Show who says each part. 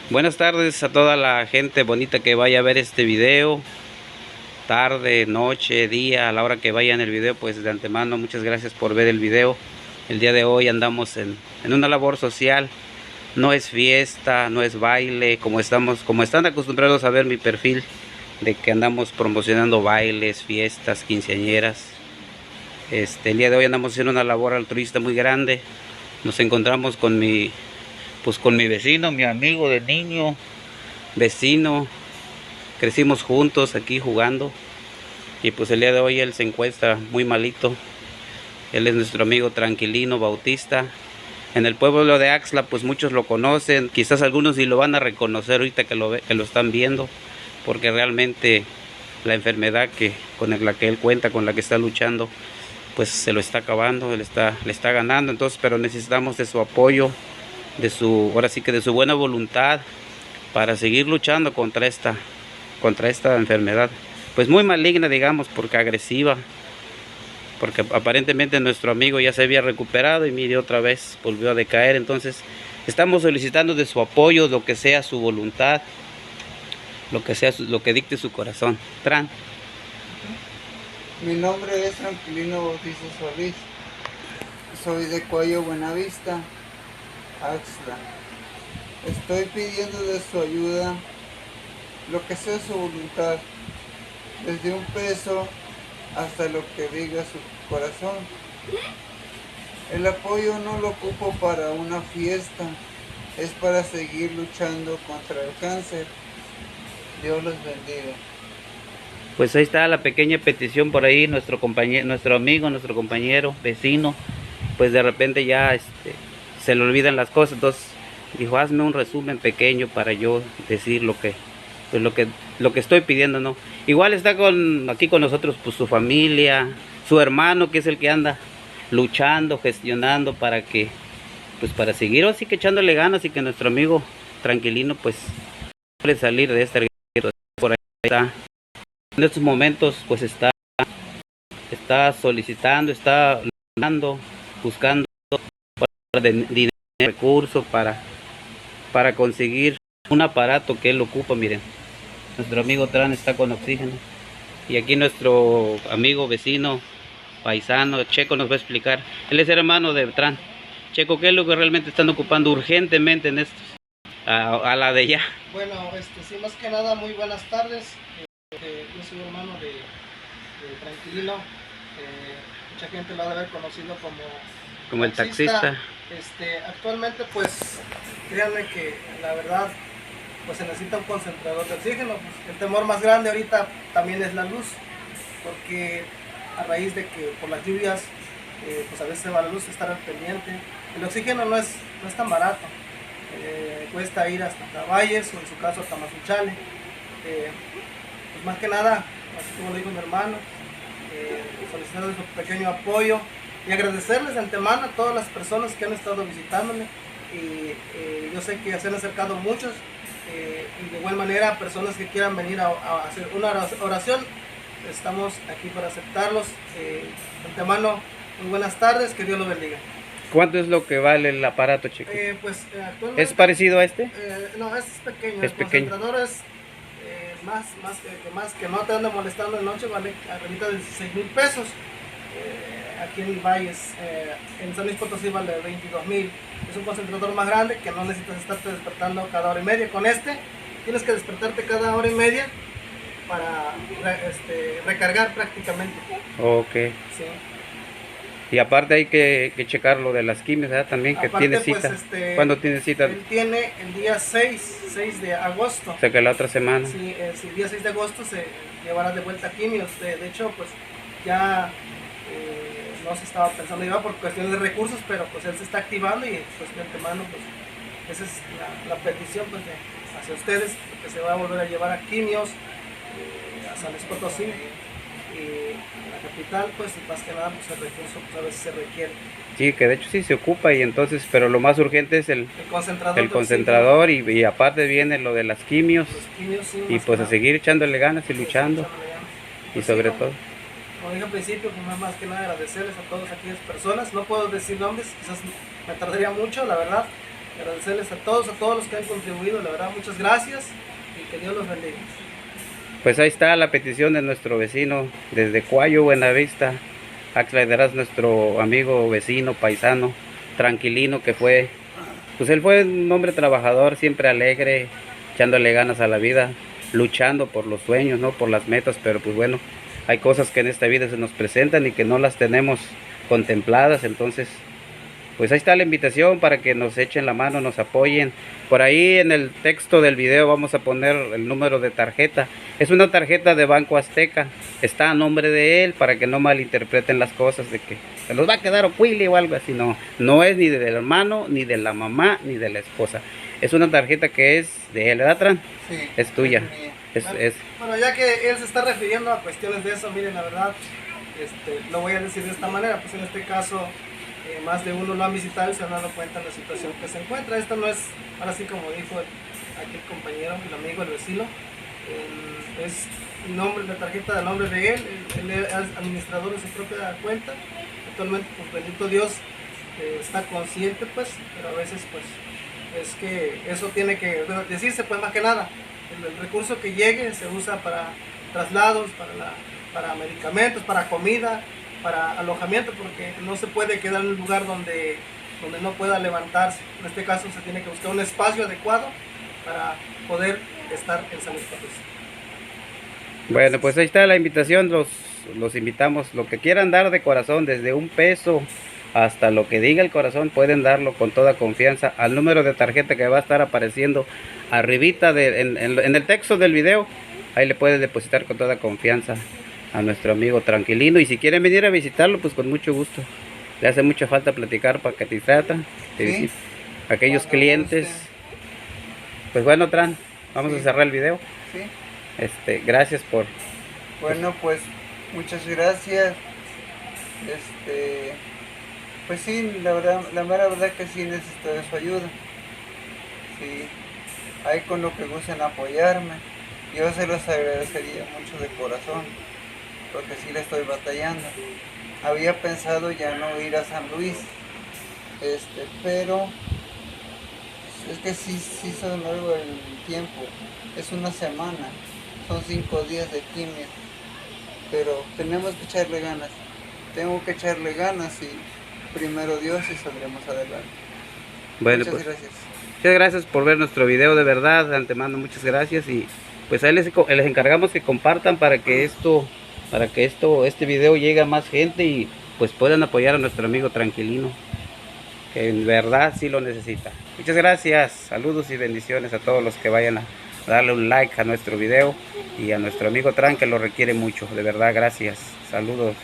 Speaker 1: Buenas tardes a toda la gente bonita que vaya a ver este video, tarde, noche, día, a la hora que vayan el video, pues de antemano muchas gracias por ver el video. El día de hoy andamos en una labor social, no es fiesta, no es baile, como están acostumbrados a ver mi perfil, de que andamos promocionando bailes, fiestas, quinceañeras. El día de hoy andamos haciendo una labor altruista muy grande. Nos encontramos con mi vecino, mi amigo de niño, vecino. Crecimos juntos aquí jugando y pues el día de hoy él se encuentra muy malito. Él es nuestro amigo Tranquilino Bautista. En el pueblo de Axla pues muchos lo conocen, quizás algunos sí lo van a reconocer ahorita que lo están viendo, porque realmente la enfermedad con la que él cuenta, con la que está luchando, pues se lo está acabando, le está ganando. Entonces, pero necesitamos de su apoyo, ahora sí que de su buena voluntad para seguir luchando contra esta enfermedad, pues muy maligna, digamos, porque agresiva, porque aparentemente nuestro amigo ya se había recuperado y mire, otra vez volvió a decaer. Entonces estamos solicitando de su apoyo, lo que sea su voluntad, lo que dicte su corazón. Tran.
Speaker 2: Mi nombre es Tranquilino Bautista Solís. Soy de Cuello Buenavista, Axla. Estoy pidiendo de su ayuda, lo que sea su voluntad, desde un peso hasta lo que diga su corazón. El apoyo no lo ocupo para una fiesta, es para seguir luchando contra el cáncer. Dios los bendiga.
Speaker 1: Pues ahí está la pequeña petición por ahí, nuestro compañero, nuestro amigo, nuestro compañero, vecino, pues de repente ya se le olvidan las cosas. Entonces dijo, hazme un resumen pequeño para yo decir pues lo que estoy pidiendo, ¿no? Igual está aquí con nosotros pues su familia, su hermano, que es el que anda luchando, gestionando para seguir así que echándole ganas, y que nuestro amigo Tranquilino pues puede salir de esta. Por ahí está. En estos momentos pues está solicitando, está buscando dinero, recursos para conseguir un aparato que él ocupa. Miren, nuestro amigo Tran está con oxígeno, y aquí nuestro amigo vecino paisano Checo nos va a explicar. Él es hermano de Tran. Checo, ¿qué es lo que realmente están ocupando urgentemente en estos a la de ya?
Speaker 3: Bueno, sí, más que nada, muy buenas tardes. Yo soy hermano de Tranquilino. Mucha gente lo ha de haber conocido como
Speaker 1: el taxista.
Speaker 3: Actualmente, pues, créanme que la verdad, pues se necesita un concentrador de oxígeno. Pues, el temor más grande ahorita también es la luz, porque a raíz de que por las lluvias, pues a veces se va la luz, estar al pendiente. El oxígeno no es tan barato. Cuesta ir hasta Caballes o en su caso hasta Mazuchale. Pues más que nada, así como lo dijo mi hermano, solicitarles su pequeño apoyo y agradecerles de antemano a todas las personas que han estado visitándome. Yo sé que se han acercado muchos, y de igual manera personas que quieran venir a hacer una oración, estamos aquí para aceptarlos. De antemano, muy buenas tardes, que Dios los bendiga.
Speaker 1: ¿Cuánto es lo que vale el aparato, Chico?
Speaker 3: Actualmente,
Speaker 1: ¿Es parecido a este?
Speaker 3: No, este es pequeño.
Speaker 1: Es
Speaker 3: el
Speaker 1: pequeño.
Speaker 3: concentrador es más que no te ande molestando de noche, vale arriba de 16,000 pesos. Aquí en Valles, en San Luis Potosí, vale 22,000. Es un concentrador más grande que no necesitas estarte despertando cada hora y media. Con este tienes que despertarte cada hora y media para recargar prácticamente.
Speaker 1: Ok.
Speaker 3: Sí.
Speaker 1: Y aparte hay que checar lo de las quimios, ¿verdad? También, que
Speaker 3: Aparte,
Speaker 1: tiene cita.
Speaker 3: pues,
Speaker 1: ¿Cuándo tiene cita?
Speaker 3: Él tiene el día 6 de agosto.
Speaker 1: O sea que la otra semana.
Speaker 3: Sí, el día 6 de agosto se llevará de vuelta a quimios. De hecho, pues ya no se estaba pensando llevar por cuestiones de recursos, pero pues él se está activando y pues de antemano, pues esa es la petición pues hacia ustedes, que se va a volver a llevar a quimios a San Luis Potosí. Y en la capital, pues más que nada, pues el recurso pues, a veces se requiere.
Speaker 1: Sí, que de hecho sí se ocupa, y entonces, pero lo más urgente es el concentrador, y aparte viene lo de las quimios,
Speaker 3: sí,
Speaker 1: y pues a seguir echándole ganas y luchando, y
Speaker 3: pues
Speaker 1: sobre
Speaker 3: sí,
Speaker 1: todo.
Speaker 3: Como dije al principio, pues más que nada agradecerles a todas aquellas personas. No puedo decir nombres, quizás me tardaría mucho, la verdad, agradecerles a todos los que han contribuido, la verdad, muchas gracias y que Dios los bendiga.
Speaker 1: Pues ahí está la petición de nuestro vecino desde Cuayo, Buenavista. Axla Heredas, nuestro amigo, vecino, paisano, Tranquilino, que fue, pues él fue un hombre trabajador, siempre alegre, echándole ganas a la vida, luchando por los sueños, ¿no? Por las metas, pero pues bueno, hay cosas que en esta vida se nos presentan y que no las tenemos contempladas, entonces pues ahí está la invitación para que nos echen la mano, nos apoyen. Por ahí en el texto del video vamos a poner el número de tarjeta. Es una tarjeta de Banco Azteca. Está a nombre de él para que no malinterpreten las cosas de que se los va a quedar Ocuili o algo así. No, no es ni del hermano, ni de la mamá, ni de la esposa. Es una tarjeta que es de él, ¿verdad, Tran?
Speaker 2: Sí,
Speaker 1: es tuya.
Speaker 3: Bueno, ya que él se está refiriendo a cuestiones de eso, miren, la verdad, lo voy a decir de esta manera, pues en este caso más de uno lo han visitado y se han dado cuenta de la situación que se encuentra. Esto no es, ahora sí como dijo aquí el compañero, el amigo, el vecino, es la tarjeta del nombre de él es administrador de su propia cuenta. Actualmente, pues bendito Dios, está consciente, pues, pero a veces pues es que eso tiene que decirse, pues más que nada, el recurso que llegue se usa para traslados, para medicamentos, para comida, para alojamiento, porque no se puede quedar en un lugar donde no pueda levantarse. En este caso se tiene que buscar un espacio adecuado para poder estar en San Luis Potosí.
Speaker 1: Bueno, pues ahí está la invitación, los invitamos, lo que quieran dar de corazón, desde $1 hasta lo que diga el corazón, pueden darlo con toda confianza al número de tarjeta que va a estar apareciendo arribita en el texto del video. Ahí le pueden depositar con toda confianza a nuestro amigo Tranquilino, y si quieren venir a visitarlo, pues con mucho gusto. Le hace mucha falta platicar para que te tratan,
Speaker 2: ¿Sí?
Speaker 1: aquellos clientes. Pues bueno, Tran, vamos a cerrar el video.
Speaker 2: Sí.
Speaker 1: Gracias por...
Speaker 2: Bueno, pues muchas gracias. Pues sí, la mera verdad que sí necesito de su ayuda. Sí, ahí con lo que gusten apoyarme, yo se los agradecería mucho de corazón, porque sí le estoy batallando. Había pensado ya no ir a San Luis, pero es que sí se largo el tiempo, es una semana, son 5 días de quimio, pero tenemos que echarle ganas, tengo que echarle ganas y primero Dios y saldremos adelante.
Speaker 1: Bueno,
Speaker 2: muchas
Speaker 1: pues,
Speaker 2: gracias.
Speaker 1: Muchas gracias por ver nuestro video, de verdad, de antemano muchas gracias, y pues ahí les encargamos que compartan para que este video llegue a más gente y pues puedan apoyar a nuestro amigo Tranquilino, que en verdad sí lo necesita. Muchas gracias, saludos y bendiciones a todos los que vayan a darle un like a nuestro video, y a nuestro amigo Tran, que lo requiere mucho, de verdad, gracias, saludos.